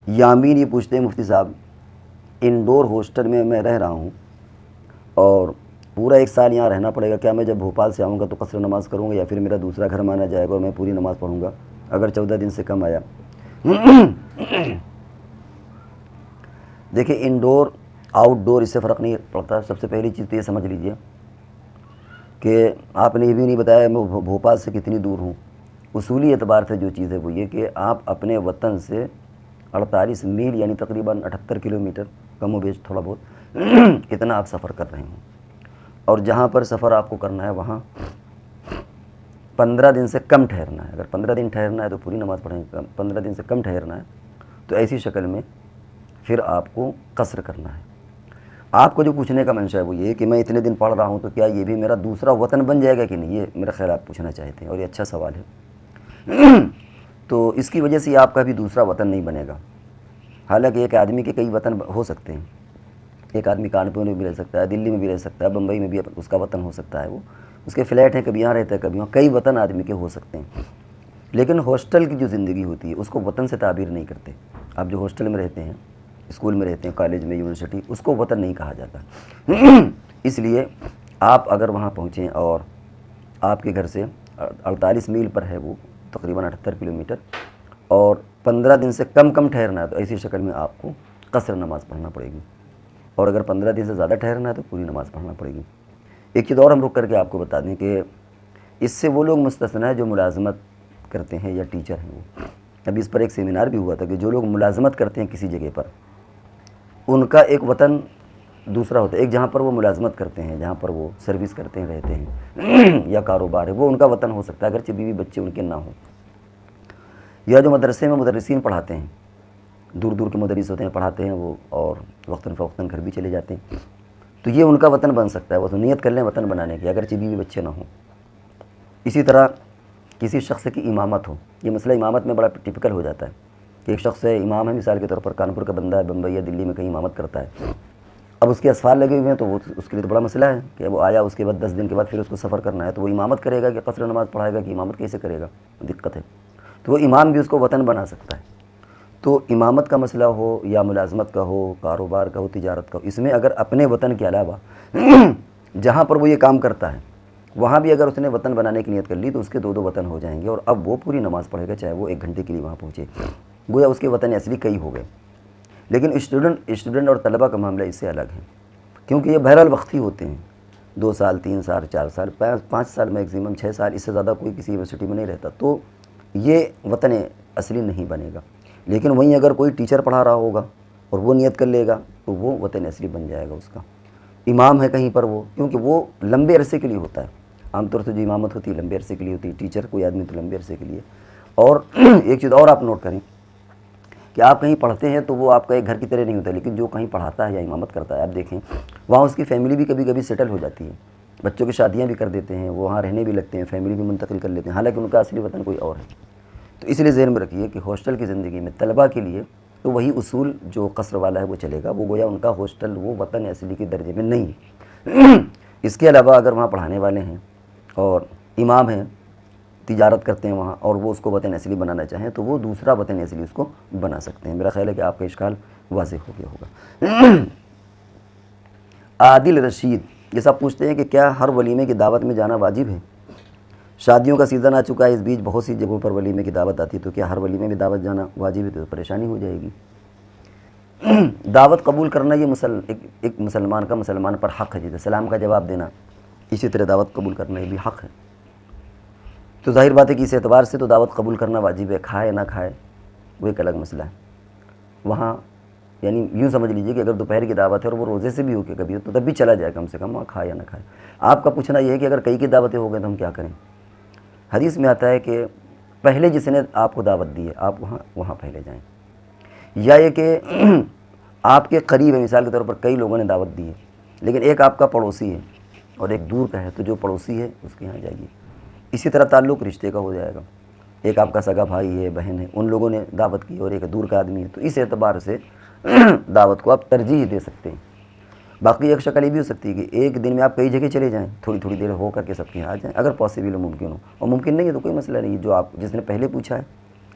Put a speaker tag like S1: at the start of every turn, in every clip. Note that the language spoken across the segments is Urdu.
S1: یامین یہ پوچھتے ہیں مفتی صاحب، انڈور ہاسٹل میں میں رہ رہا ہوں اور پورا 1 سال یہاں رہنا پڑے گا، کیا میں جب بھوپال سے آؤں گا تو قصر نماز کروں گا یا پھر میرا دوسرا گھر مانا جائے گا اور میں پوری نماز پڑھوں گا اگر 14 دن سے کم آیا؟ دیکھیں انڈور آؤٹ ڈور اس سے فرق نہیں پڑتا۔ سب سے پہلی چیز تو یہ سمجھ لیجئے کہ آپ نے یہ بھی نہیں بتایا میں بھوپال سے کتنی دور ہوں۔ اصولی اعتبار سے جو چیز ہے وہ یہ کہ آپ اپنے وطن سے 48 میل یعنی تقریباً 78 کلومیٹر کم و بیش تھوڑا بہت اتنا آپ سفر کر رہے ہیں، اور جہاں پر سفر آپ کو کرنا ہے وہاں 15 دن سے کم ٹھہرنا ہے۔ اگر 15 دن ٹھہرنا ہے تو پوری نماز پڑھیں گے، 15 دن سے کم ٹھہرنا ہے تو ایسی شکل میں پھر آپ کو قصر کرنا ہے۔ آپ کو جو پوچھنے کا منشا ہے وہ یہ کہ میں اتنے دن پڑھ رہا ہوں تو کیا یہ بھی میرا دوسرا وطن بن جائے گا کہ نہیں، یہ میرا خیال آپ پوچھنا چاہتے ہیں اور یہ اچھا سوال ہے۔ تو اس کی وجہ سے آپ کا بھی دوسرا وطن نہیں بنے گا۔ حالانکہ ایک آدمی کے کئی وطن ہو سکتے ہیں، ایک آدمی کانپور میں بھی رہ سکتا ہے، دلی میں بھی رہ سکتا ہے، بمبئی میں بھی اس کا وطن ہو سکتا ہے، وہ اس کے فلیٹ ہیں، کبھی یہاں رہتا ہے کبھی وہاں، کئی وطن آدمی کے ہو سکتے ہیں۔ لیکن ہاسٹل کی جو زندگی ہوتی ہے اس کو وطن سے تعبیر نہیں کرتے۔ آپ جو ہاسٹل میں رہتے ہیں، اسکول میں رہتے ہیں، کالج میں، یونیورسٹی، اس کو وطن نہیں کہا جاتا۔ اس لیے آپ اگر وہاں پہنچیں اور آپ کے گھر سے 48 میل پر ہے وہ تقریباً 78 کلومیٹر اور 15 دن سے کم ٹھہرنا ہے تو ایسی شکل میں آپ کو قصر نماز پڑھنا پڑے گی، اور اگر 15 دن سے زیادہ ٹھہرنا ہے تو پوری نماز پڑھنا پڑے گی۔ ایک چیز اور ہم رک کر کے آپ کو بتا دیں کہ اس سے وہ لوگ مستثنیٰ ہیں جو ملازمت کرتے ہیں یا ٹیچر ہیں۔ وہ ابھی اس پر ایک سیمینار بھی ہوا تھا کہ جو لوگ ملازمت کرتے ہیں کسی جگہ پر، ان کا ایک وطن دوسرا ہوتا ہے، ایک جہاں پر وہ ملازمت کرتے ہیں، جہاں پر وہ سروس کرتے ہیں، رہتے ہیں یا کاروبار ہے، وہ ان کا وطن ہو سکتا ہے اگرچہ بیوی بچے ان کے نہ ہوں۔ یا جو مدرسے میں مدرسین پڑھاتے ہیں، دور دور کے مدرس ہوتے ہیں، پڑھاتے ہیں وہ اور وقتاً فوقتاً گھر بھی چلے جاتے ہیں، تو یہ ان کا وطن بن سکتا ہے، وہ تو نیت کر لیں وطن بنانے کی اگرچہ بیوی بچے نہ ہوں۔ اسی طرح کسی شخص کی امامت ہو، یہ مسئلہ امامت میں بڑا ٹپیکل ہو جاتا ہے کہ ایک شخص امام ہے، مثال کے طور پر کانپور کا بندہ ہے، بمبئی یا دلی میں کہیں امامت کرتا ہے، اب اس کے اسفار لگے ہوئے ہیں تو وہ اس کے لیے تو بڑا مسئلہ ہے کہ وہ آیا، اس کے بعد 10 دن کے بعد پھر اس کو سفر کرنا ہے، تو وہ امامت کرے گا کہ قصر نماز پڑھائے گا کہ امامت کیسے کرے گا، دقت ہے۔ تو وہ امام بھی اس کو وطن بنا سکتا ہے۔ تو امامت کا مسئلہ ہو یا ملازمت کا ہو، کاروبار کا ہو، تجارت کا ہو، اس میں اگر اپنے وطن کے علاوہ جہاں پر وہ یہ کام کرتا ہے وہاں بھی اگر اس نے وطن بنانے کی نیت کر لی تو اس کے 2 وطن ہو جائیں گے، اور اب وہ پوری نماز پڑھے گا چاہے وہ 1 گھنٹے کے لیے وہاں پہنچے، گویا اس کے وطن اصلی کئی ہو گئے۔ لیکن اسٹوڈنٹ اور طلبہ کا معاملہ اس سے الگ ہے، کیونکہ یہ بہرحال وقتی ہوتے ہیں، 2 سال 3 سال 4 سال 5 سال میکسیمم 6 سال، اس سے زیادہ کوئی کسی یونیورسٹی میں نہیں رہتا، تو یہ وطن اصلی نہیں بنے گا۔ لیکن وہیں اگر کوئی ٹیچر پڑھا رہا ہوگا اور وہ نیت کر لے گا تو وہ وطن اصلی بن جائے گا اس کا۔ امام ہے کہیں پر وہ، کیونکہ وہ لمبے عرصے کے لیے ہوتا ہے، عام طور سے جو امامت ہوتی ہے لمبے عرصے کے لیے ہوتی ہے، ٹیچر کوئی آدمی تو لمبے عرصے کے لیے۔ اور ایک چیز اور آپ نوٹ کریں کہ آپ کہیں پڑھتے ہیں تو وہ آپ کا ایک گھر کی طرح نہیں ہوتا، لیکن جو کہیں پڑھاتا ہے یا امامت کرتا ہے آپ دیکھیں وہاں اس کی فیملی بھی کبھی کبھی سیٹل ہو جاتی ہے، بچوں کی شادیاں بھی کر دیتے ہیں، وہ وہاں رہنے بھی لگتے ہیں، فیملی بھی منتقل کر لیتے ہیں، حالانکہ ان کا اصلی وطن کوئی اور ہے۔ تو اس لیے ذہن میں رکھیے کہ ہاسٹل کی زندگی میں طلبہ کے لیے تو وہی اصول جو قصر والا ہے وہ چلے گا، وہ گویا ان کا ہاسٹل وہ وطن اصلی کے درجے میں نہیں ہے۔ اس کے علاوہ اگر وہاں پڑھانے والے ہیں اور امام ہیں، تجارت کرتے ہیں وہاں، اور وہ اس کو وطن اصلی بنانا چاہیں تو وہ دوسرا وطن اصلی اس کو بنا سکتے ہیں۔ میرا خیال ہے کہ آپ کا اشکال واضح ہو گیا ہوگا۔ عادل رشید یہ سب پوچھتے ہیں کہ کیا ہر ولیمے کی دعوت میں جانا واجب ہے؟ شادیوں کا سیزن آ چکا ہے، اس بیچ بہت سی جگہوں پر ولیمے کی دعوت آتی ہے، تو کیا ہر ولیمے میں دعوت جانا واجب ہے؟ تو پریشانی ہو جائے گی۔ دعوت قبول کرنا یہ ایک مسلمان کا مسلمان پر حق ہے، جیسے سلام کا جواب دینا، اسی طرح دعوت قبول کرنا یہ بھی حق ہے۔ تو ظاہر بات ہے کہ اس اعتبار سے تو دعوت قبول کرنا واجب ہے، کھائے نہ کھائے وہ ایک الگ مسئلہ ہے۔ وہاں یعنی یوں سمجھ لیجئے کہ اگر دوپہر کی دعوت ہے اور وہ روزے سے بھی ہو کے کبھی تو تب بھی چلا جائے، کم سے کم وہاں کھائے یا نہ کھائے۔ آپ کا پوچھنا یہ ہے کہ اگر کئی کی دعوتیں ہو گئیں تو ہم کیا کریں؟ حدیث میں آتا ہے کہ پہلے جس نے آپ کو دعوت دی ہے آپ وہاں پہلے جائیں، یا یہ کہ آپ کے قریب ہے، مثال کے طور پر کئی لوگوں نے دعوت دی ہے لیکن ایک آپ کا پڑوسی ہے اور ایک دور کا ہے، تو جو پڑوسی ہے اس کے یہاں جائیے۔ اسی طرح تعلق رشتے کا ہو جائے گا، ایک آپ کا سگا بھائی ہے، بہن ہے، ان لوگوں نے دعوت کی اور ایک دور کا آدمی ہے، تو اس اعتبار سے دعوت کو آپ ترجیح دے سکتے ہیں۔ باقی ایک شکل یہ بھی ہو سکتی ہے کہ ایک دن میں آپ کئی جگہ چلے جائیں، تھوڑی تھوڑی دیر ہو کر کے سب کے یہاں آ جائیں، اگر پاسبل ہو، ممکن ہو، اور ممکن نہیں ہے تو کوئی مسئلہ نہیں ہے، جو آپ جس نے پہلے پوچھا ہے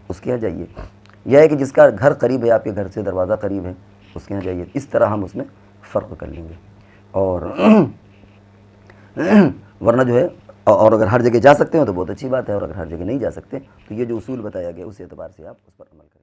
S1: اس کے یہاں جائیے۔ یہ ہے کہ جس کا گھر قریب ہے، آپ کے گھر سے دروازہ قریب ہے، اس کے یہاں جائیے. اس طرح ہم اس میں فرق کر لیں گے. اور ورنہ جو ہے، اور اگر ہر جگہ جا سکتے ہیں تو بہت اچھی بات ہے، اور اگر ہر جگہ نہیں جا سکتے تو یہ جو اصول بتایا گیا اس اعتبار سے آپ اس پر عمل کریں.